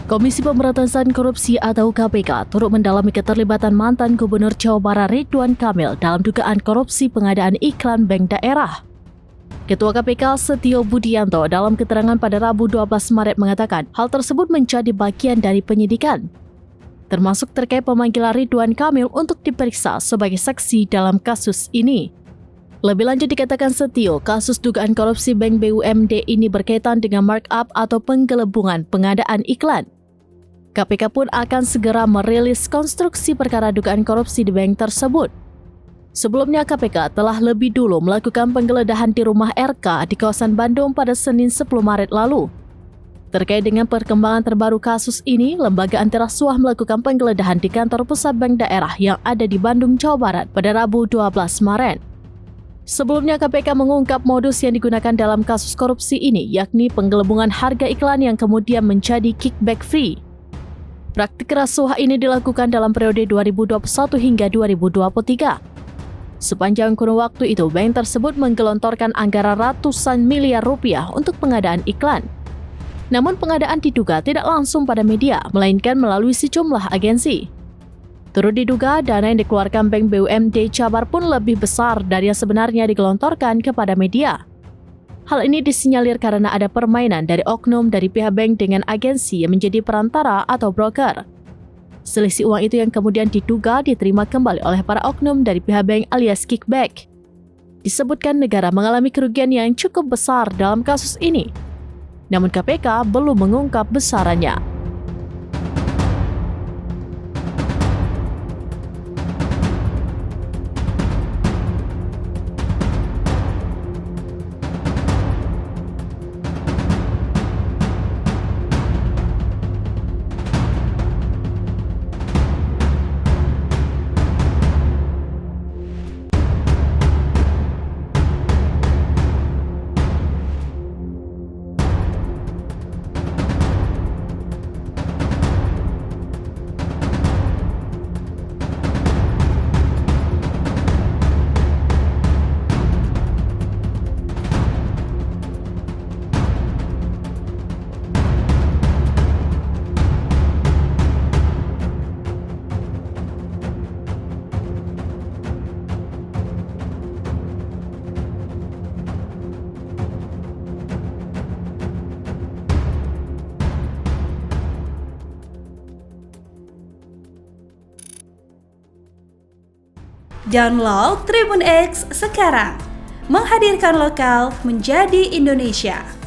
Komisi Pemberantasan Korupsi atau KPK turut mendalami keterlibatan mantan Gubernur Jawa Barat Ridwan Kamil dalam dugaan korupsi pengadaan iklan bank daerah. Ketua KPK Setio Budianto dalam keterangan pada Rabu 12 Maret mengatakan hal tersebut menjadi bagian dari penyidikan, termasuk terkait pemanggilan Ridwan Kamil untuk diperiksa sebagai saksi dalam kasus ini. Lebih lanjut dikatakan Setio, kasus dugaan korupsi bank BUMD ini berkaitan dengan markup atau penggelembungan pengadaan iklan. KPK pun akan segera merilis konstruksi perkara dugaan korupsi di bank tersebut. Sebelumnya KPK telah lebih dulu melakukan penggeledahan di rumah RK di kawasan Bandung pada Senin 10 Maret lalu. Terkait dengan perkembangan terbaru kasus ini, Lembaga Antirasuah melakukan penggeledahan di kantor pusat bank daerah yang ada di Bandung, Jawa Barat pada Rabu 12 Maret. Sebelumnya KPK mengungkap modus yang digunakan dalam kasus korupsi ini, yakni penggelembungan harga iklan yang kemudian menjadi kickback free. Praktik rasuah ini dilakukan dalam periode 2021 hingga 2023. Sepanjang kurun waktu itu, bank tersebut menggelontorkan anggaran ratusan miliar rupiah untuk pengadaan iklan. Namun pengadaan diduga tidak langsung pada media, melainkan melalui sejumlah agensi. Turut diduga dana yang dikeluarkan Bank BUMD Jabar pun lebih besar dari yang sebenarnya digelontorkan kepada media. Hal ini disinyalir karena ada permainan dari oknum dari pihak bank dengan agensi yang menjadi perantara atau broker. Selisih uang itu yang kemudian diduga diterima kembali oleh para oknum dari pihak bank alias kickback. Disebutkan negara mengalami kerugian yang cukup besar dalam kasus ini. Namun KPK belum mengungkap besarannya. Download Tribun X sekarang, menghadirkan lokal menjadi Indonesia.